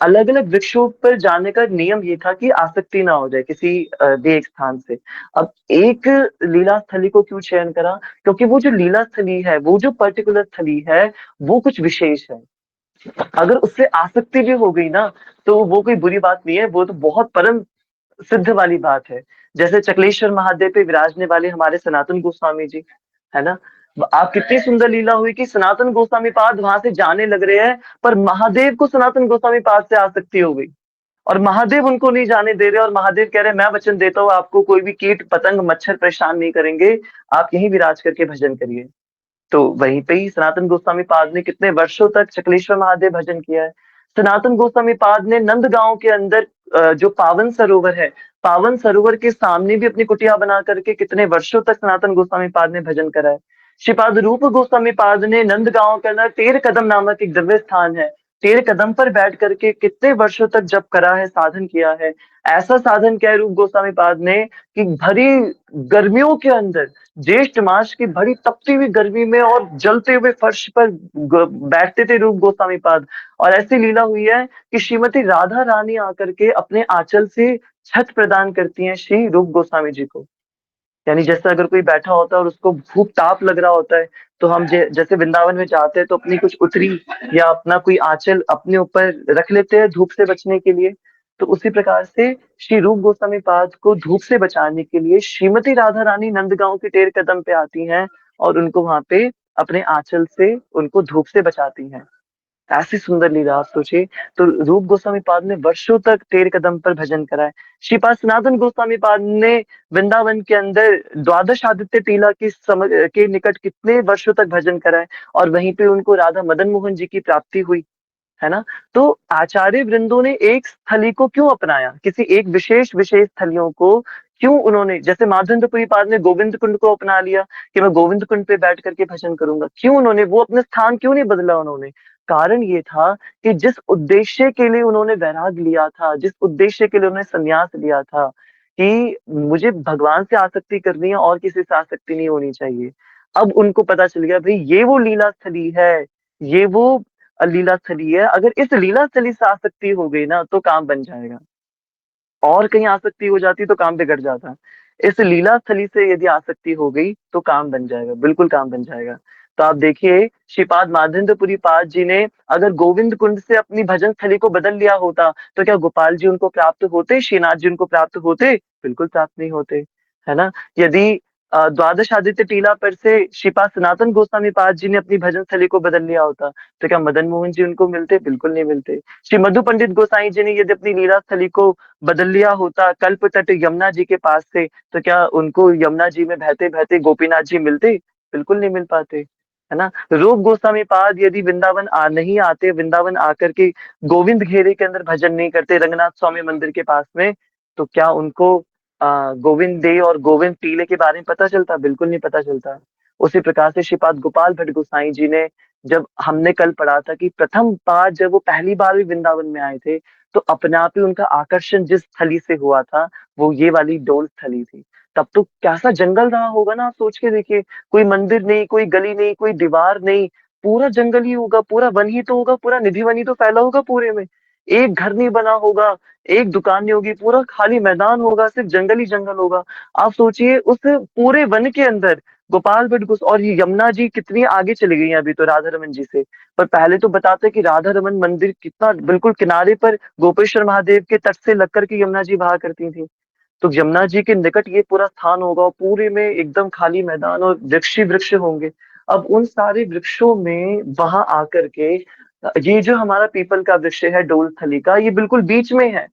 अलग-अलग वृक्षों पर जाने का नियम ये था कि आसक्ति ना हो जाए किसी भी एक स्थान से। अब एक लीला स्थली को क्यों चयन करा? क्योंकि वो जो लीला स्थली है, वो जो पर्टिकुलर स्थली है, वो कुछ विशेष है। अगर उससे आसक्ति भी हो गई ना, तो वो कोई बुरी बात नहीं है, वो तो बहुत परम सिद्ध वाली बात है। जैसे चकलेश्वर महादेव पे विराजने वाले हमारे सनातन गोस्वामी जी, है ना? आप कितनी सुंदर लीला हुई कि सनातन गोस्वामी पाद वहां से जाने लग रहे हैं, पर महादेव को सनातन गोस्वामी पाद से आसक्ति हो गई और महादेव उनको नहीं जाने दे रहे, और महादेव कह रहे हैं मैं वचन देता हूँ आपको कोई भी कीट पतंग मच्छर परेशान नहीं करेंगे, आप यहीं विराज करके भजन करिए। तो वहीं पे ही सनातन गोस्वामी पाद ने कितने वर्षों तक चकलेश्वर महादेव भजन किया है। सनातन गोस्वामी पाद ने नंदगांव के अंदर जो पावन सरोवर है, पावन सरोवर के सामने भी अपनी कुटिया बना करके कितने वर्षों तक सनातन गोस्वामी पाद ने भजन करा है। श्रीपाद रूप गोस्वामी पाद ने नंदगांव के अंदर तेर कदम नामक एक दिव्य स्थान है, तेर कदम पर बैठ करके कितने वर्षों तक जप करा है, साधन किया है। ऐसा साधन किया है रूप गोस्वामी पाद ने कि भरी गर्मियों के अंदर, ज्येष्ठ मास की बड़ी तपती हुई गर्मी में और जलते हुए फर्श पर बैठते थे रूप गोस्वामी पाद। और ऐसी लीला हुई है कि श्रीमती राधा रानी आकर के अपने आंचल से छत प्रदान करती हैं श्री रूप गोस्वामी जी को। यानी जैसे अगर कोई बैठा होता है और उसको खूब ताप लग रहा होता है, तो हम जैसे वृंदावन में जाते हैं तो अपनी कुछ उत्तरी या अपना कोई आंचल अपने ऊपर रख लेते हैं धूप से बचने के लिए। तो उसी प्रकार से श्री रूप गोस्वामी पाद को धूप से बचाने के लिए श्रीमती राधा रानी नंदगांव के टेर कदम पे आती हैं और उनको वहां पे अपने आंचल से उनको धूप से बचाती हैं। ऐसी सुंदर लीला आप सोचिए। तो रूप गोस्वामी पाद ने वर्षों तक तेरे कदम पर भजन करा है। श्रीपाद सनातन गोस्वामी पाद ने वृंदावन के अंदर द्वादश आदित्य टीला की के निकट कितने वर्षों तक भजन करा है, और वहीं पे उनको राधा मदन मोहन जी की प्राप्ति हुई, है ना? तो आचार्य वृंदों ने एक स्थली को क्यों अपनाया, किसी एक विशेष विशेष स्थलियों को क्यों उन्होंने, जैसे माधवेंद्रपुरी पाद ने गोविंद कुंड को अपना लिया कि मैं गोविंद कुंड पे बैठ करके भजन करूंगा, क्यों उन्होंने वो अपने स्थान क्यों नहीं बदला उन्होंने? कारण ये था कि जिस उद्देश्य के लिए उन्होंने वैराग लिया था, जिस उद्देश्य के लिए उन्होंने संन्यास लिया था कि मुझे भगवान से आसक्ति करनी है और किसी से आसक्ति नहीं होनी चाहिए। अब उनको पता चल गया भाई ये वो लीला स्थली है, ये वो लीला स्थली है। अगर इस लीला स्थली से आसक्ति हो गई ना तो काम बन जाएगा, और कहीं आसक्ति हो जाती तो काम बिगड़ जाता। इस लीला स्थली से यदि आसक्ति हो गई तो काम बन जाएगा, बिल्कुल काम बन जाएगा। तो आप देखिए श्रीपाद माधवेंद्रपुरी पाद जी ने अगर गोविंद कुंड से अपनी भजन स्थली को बदल लिया होता तो क्या गोपाल जी उनको प्राप्त होते, श्रीनाथ जी उनको प्राप्त होते? बिल्कुल प्राप्त नहीं होते, है ना? यदि द्वादश आदित्य टीला पर से श्रीपाद सनातन गोस्वामी पाद जी ने अपनी भजन स्थली को बदल लिया होता तो क्या मदन मोहन जी उनको मिलते? बिल्कुल नहीं मिलते। श्री मधु पंडित गोसाई जी ने यदि अपनी लीला स्थली को बदल लिया होता कल्प तट यमुना जी के पास से, तो क्या उनको यमुना जी में बहते बहते गोपीनाथ जी मिलते? बिल्कुल नहीं मिल पाते, है ना? रूप गोस्वामी पाद यदि वृंदावन नहीं आते, वृंदावन आकर के गोविंद घेरे के अंदर भजन नहीं करते रंगनाथ स्वामी मंदिर के पास में, तो क्या उनको गोविंद दे और गोविंद टीले के बारे में पता चलता? बिल्कुल नहीं पता चलता। उसी प्रकार से श्रीपाद गोपाल भट्ट गोसाई जी ने, जब हमने कल पढ़ा था कि प्रथम बार जब वो पहली बार भी वृंदावन में आए थे, तो अपने आप ही उनका आकर्षण जिस स्थली से हुआ था, वो ये वाली डोल स्थली थी। तब तो कैसा जंगल रहा होगा ना, आप सोच के देखिए। कोई मंदिर नहीं, कोई गली नहीं, कोई दीवार नहीं, पूरा जंगल ही होगा, पूरा वन ही तो होगा, पूरा निधि वन ही तो फैला होगा पूरे में। एक घर नहीं बना होगा, एक दुकान नहीं होगी, पूरा खाली मैदान होगा, सिर्फ जंगल ही जंगल होगा। आप सोचिए उस पूरे वन के अंदर गोपाल भट्ट और ये यमुना जी कितनी आगे चली गई हैं अभी तो राधा रमन जी से। पर पहले तो बताते कि राधा रमन मंदिर कितना बिल्कुल किनारे पर गोपेश्वर महादेव के तट से लगकर के यमुना जी बहा करती थी। तो यमुना जी के निकट ये पूरा स्थान होगा और पूरे में एकदम खाली मैदान और वृक्ष ही वृक्ष होंगे। अब उन सारे वृक्षों में वहां आकर के ये जो हमारा पीपल का वृक्ष है डोल थली का, ये बिल्कुल बीच में है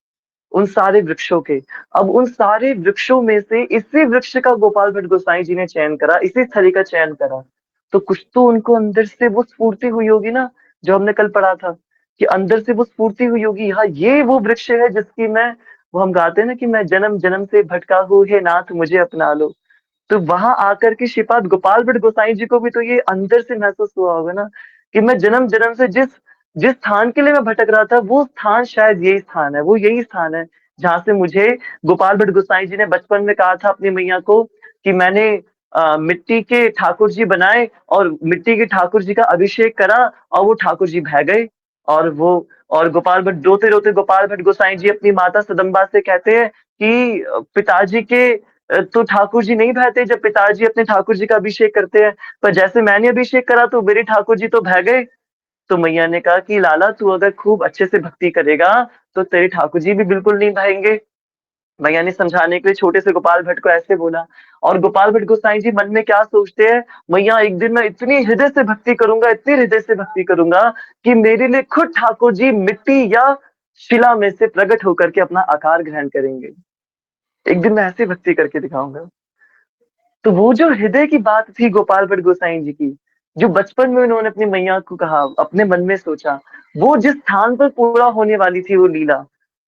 उन सारे वृक्षों के। अब उन सारे वृक्षों में से इसी वृक्ष का गोपाल भट्ट गोसाई जी ने चयन करा, इसी स्थली का चयन करा। तो कुछ तो उनको अंदर से वो स्फूर्ति हुई होगी ना, जो हमने कल पढ़ा था कि अंदर से वो स्फूर्ति हुई होगी, हाँ ये वो वृक्ष है जिसकी मैं, वो हम गाते हैं ना कि मैं जन्म जन्म से भटका हूँ, हे नाथ मुझे अपना लो। तो वहां आकर के श्रीपाद गोपाल भट्ट गोसाई जी को भी तो ये अंदर से महसूस हुआ होगा ना कि मैं जन्म जन्म से जिस जिस स्थान के लिए मैं भटक रहा था, वो स्थान शायद यही स्थान है, वो यही स्थान है जहां से मुझे गोपाल भट्ट गोसाई जी ने बचपन में कहा था अपनी मैया को कि मैंने मिट्टी के ठाकुर जी बनाए और मिट्टी के ठाकुर जी का अभिषेक करा और वो ठाकुर जी बह गए। और वो और गोपाल भट्ट रोते रोते गोपाल भट्ट गोसाई जी अपनी माता सदम्बा से कहते हैं कि पिताजी के तो ठाकुर जी नहीं बहते जब पिताजी अपने ठाकुर जी का अभिषेक करते हैं, पर जैसे मैंने अभिषेक करा तो मेरे ठाकुर जी तो बह गए। तो मैया ने कहा कि लाला तू अगर खूब अच्छे से भक्ति करेगा तो तेरे ठाकुर जी भी बिल्कुल नहीं बहेंगे। मैया ने समझाने के लिए छोटे से गोपाल भट्ट को ऐसे बोला। और गोपाल भट्ट गोसाई जी मन में क्या सोचते हैं, मैया एक दिन मैं इतनी हृदय से भक्ति करूंगा, इतनी हृदय से भक्ति करूंगा कि मेरे लिए खुद ठाकुर जी मिट्टी या शिला में से प्रकट होकर के अपना आकार ग्रहण करेंगे। एक दिन मैं ऐसी भक्ति करके दिखाऊंगा। तो वो जो हृदय की बात थी गोपाल भट्ट गोसाई जी की, जो बचपन में उन्होंने अपनी मैया को कहा, अपने मन में सोचा, वो जिस स्थान पर पूरा होने वाली थी वो लीला,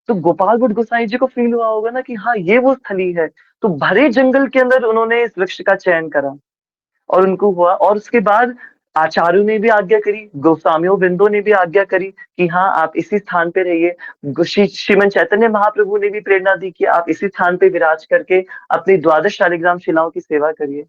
तो गोपाल भट्ट गोसाई जी को फील हुआ होगा ना कि हाँ ये वो स्थली है। तो भरे जंगल के अंदर उन्होंने इस वृक्ष का चयन करा और उनको हुआ। और उसके बाद आचार्यों ने भी आज्ञा करी, गोस्वामियों वृंदों ने भी आज्ञा करी कि हाँ आप इसी स्थान पे रहिए। श्रीमन चैतन्य महाप्रभु ने भी प्रेरणा दी कि आप इसी स्थान पे विराज करके अपनी 12 शालिग्राम शिलाओं की सेवा करिए,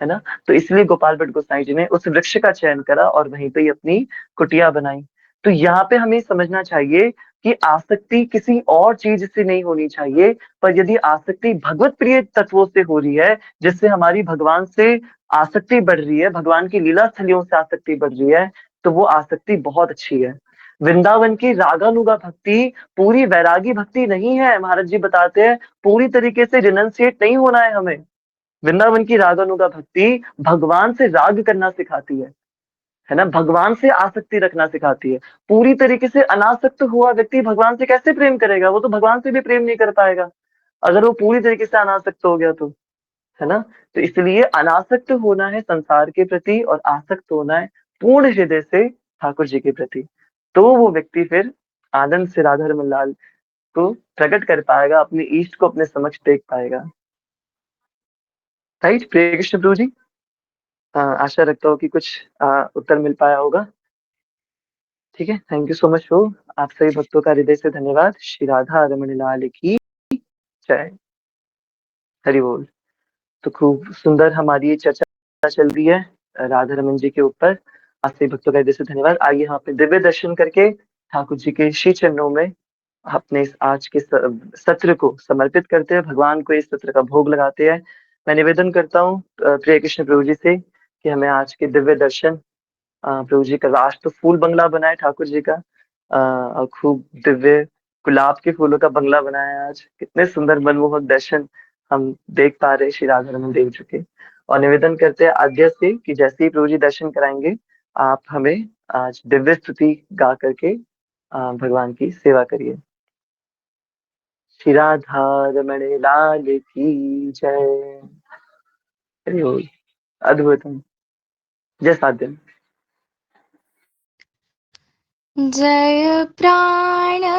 है ना। तो इसलिए गोपाल भट्ट गोसाई जी ने उस वृक्ष का चयन करा और वहीं पे ही अपनी कुटिया बनाई। तो यहाँ पे हमें समझना चाहिए कि आसक्ति किसी और चीज से नहीं होनी चाहिए, पर यदि आसक्ति भगवत प्रिय तत्वों से हो रही है, जिससे हमारी भगवान से आसक्ति बढ़ रही है, भगवान की लीला स्थलियों से आसक्ति बढ़ रही है, तो वो आसक्ति बहुत अच्छी है। वृंदावन की रागानुगा भक्ति पूरी वैरागी भक्ति नहीं है, महाराज जी बताते हैं पूरी तरीके से रिनंसिएट नहीं होना है हमें। वृंदावन की रागानुगा भक्ति भगवान से राग करना सिखाती है ना, भगवान से आसक्ति रखना सिखाती है। पूरी तरीके से अनासक्त हुआ व्यक्ति भगवान से कैसे प्रेम करेगा, वो तो भगवान से भी प्रेम नहीं कर पाएगा अगर वो पूरी तरीके से अनासक्त हो गया तो, है ना। तो इसलिए अनासक्त होना है संसार के प्रति और आसक्त होना है पूर्ण हृदय से ठाकुर जी के प्रति। तो वो व्यक्ति फिर आनंद से राधा रमन लाल को प्रकट कर पाएगा, अपने इष्ट को अपने समक्ष देख पाएगा। राइट, प्रिय कृष्ण प्रभु जी। आशा रखता हूँ कि कुछ उत्तर मिल पाया होगा। ठीक है, थैंक यू सो मच प्रभु। आप सभी भक्तों का हृदय से धन्यवाद। श्री राधा रमन लाल की जय। हरि बोल। तो खूब सुंदर हमारी ये चर्चा चल रही है राधा रमन जी के ऊपर। आप सभी भक्तों का हृदय से धन्यवाद। आइए यहाँ पे दिव्य दर्शन करके ठाकुर जी के श्री चरणों में अपने इस आज के सत्र को समर्पित करते हैं, भगवान को इस सत्र का भोग लगाते हैं। मैं निवेदन करता हूँ प्रिय कृष्ण प्रभु जी से कि हमें आज के दिव्य दर्शन, प्रभु जी का राष्ट्र तो फूल बंगला बनाए ठाकुर जी का, और खूब दिव्य गुलाब के फूलों का बंगला बनाया है आज। कितने सुंदर मनमोहक दर्शन हम देख पा रहे हैं श्री राधा रमन देव जी के। और निवेदन करते हैं आज्ञा से कि जैसे ही प्रभु जी दर्शन कराएंगे, आप हमें आज दिव्य स्तुति गा करके भगवान की सेवा करिए। श्री राधा रमण लाल की जय। हरि बोल। अद्भुतम। जय साध्य। जय प्राण